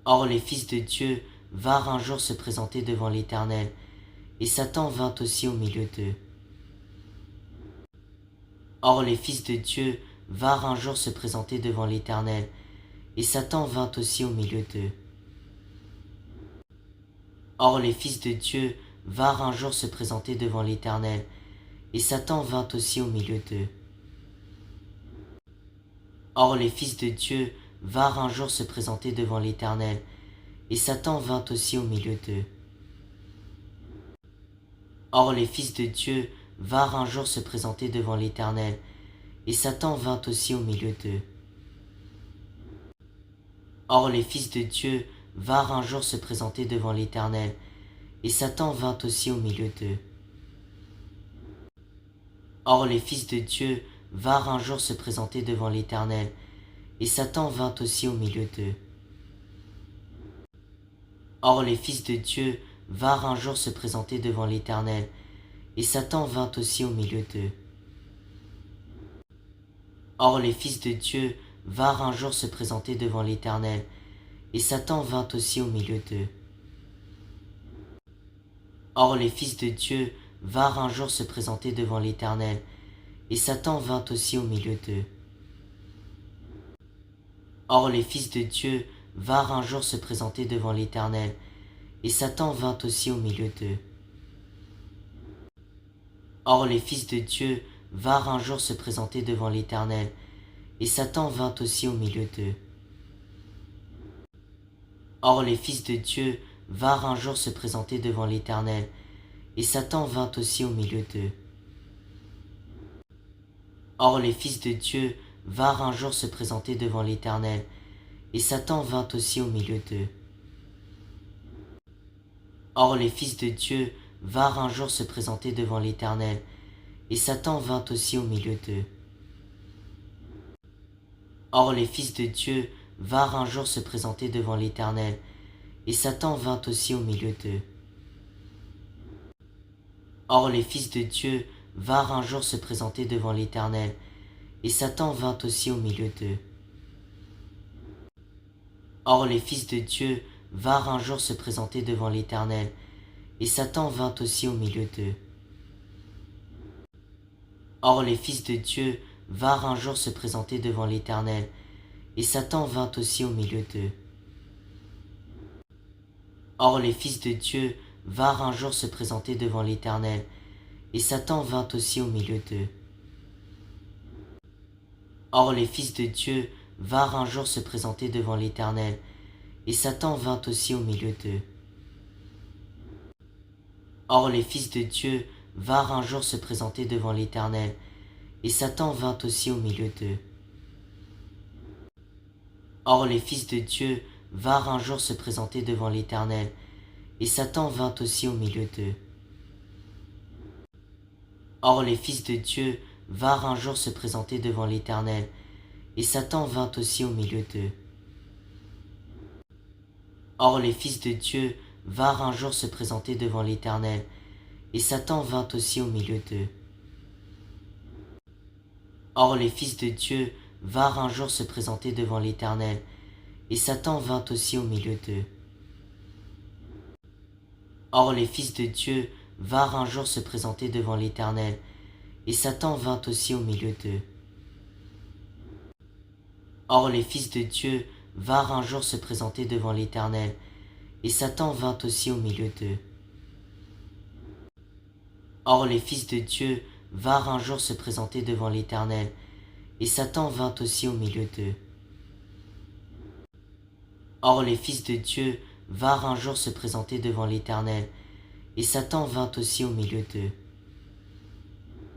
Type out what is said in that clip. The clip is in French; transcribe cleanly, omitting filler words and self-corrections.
Or les fils de Dieu vinrent un jour se présenter devant l'Éternel, et Satan vint aussi au milieu d'eux. Or les fils de Dieu vinrent un jour se présenter devant l'Éternel, et Satan vint aussi au milieu d'eux. Or les fils de Dieu vinrent un jour se présenter devant l'Éternel, et Satan vint aussi au milieu d'eux. Or les fils de Dieu vinrent un jour se présenter devant l'Éternel, et Satan vint aussi au milieu d'eux. Or les fils de Dieu vinrent un jour se présenter devant l'Éternel, et Satan vint aussi au milieu d'eux. Or les fils de Dieu vinrent un jour se présenter devant l'Éternel, et Satan vint aussi au milieu d'eux. Or les fils de Dieu vinrent un jour se présenter devant l'Éternel, et Satan vint aussi au milieu d'eux. Or les fils de Dieu vinrent un jour se présenter devant l'Éternel, et Satan vint aussi au milieu d'eux. Or les fils de Dieu vinrent un jour se présenter devant l'Éternel, et Satan vint aussi au milieu d'eux. Or les fils de Dieu vinrent un jour se présenter devant l'Éternel, et Satan vint aussi au milieu d'eux. Or les fils de Dieu vinrent un jour se présenter devant l'Éternel, et Satan vint aussi au milieu d'eux. Or les fils de Dieu vinrent un jour se présenter devant l'Éternel, et Satan vint aussi au milieu d'eux. Or les fils de Dieu vinrent un jour se présenter devant l'Éternel, et Satan vint aussi au milieu d'eux. Or les fils de Dieu vinrent un jour se présenter devant l'Éternel, et Satan vint aussi au milieu d'eux. Or les fils de Dieu vinrent un jour se présenter devant l'Éternel, et Satan vint aussi au milieu d'eux. Or les fils de Dieu vinrent un jour se présenter devant l'Éternel, et Satan vint aussi au milieu d'eux. Or les fils de Dieu vinrent un jour se présenter devant l'Éternel, et Satan vint aussi au milieu d'eux. Or les fils de Dieu vinrent un jour se présenter devant l'Éternel, et Satan vint aussi au milieu d'eux. Or les fils de Dieu vinrent un jour se présenter devant l'Éternel, et Satan vint aussi au milieu d'eux. Or les fils de Dieu vinrent un jour se présenter devant l'Éternel, et Satan vint aussi au milieu d'eux. Or les fils de Dieu vinrent un jour se présenter devant l'Éternel, et Satan vint aussi au milieu d'eux. Or les fils de Dieu vinrent un jour se présenter devant l'Éternel, et Satan vint aussi au milieu d'eux. Or les fils de Dieu vinrent un jour se présenter devant l'Éternel, et Satan vint aussi au milieu d'eux. Or les fils de Dieu vinrent un jour se présenter devant l'Éternel, et Satan vint aussi au milieu d'eux. Or les fils de Dieu vinrent un jour se présenter devant l'Éternel, et Satan vint aussi au milieu d'eux. Or les fils de Dieu vinrent un jour se présenter devant l'Éternel, et Satan vint aussi au milieu d'eux. Or les fils de Dieu vinrent un jour se présenter devant l'Éternel, et Satan vint aussi au milieu d'eux. Or les fils de Dieu vinrent un jour se présenter devant l'Éternel, et Satan vint aussi au milieu d'eux. Or les fils de Dieu vinrent un jour se présenter devant l'Éternel, et Satan vint aussi au milieu d'eux. Or les fils de Dieu vinrent un jour se présenter devant l'Éternel, et Satan vint aussi au milieu d'eux.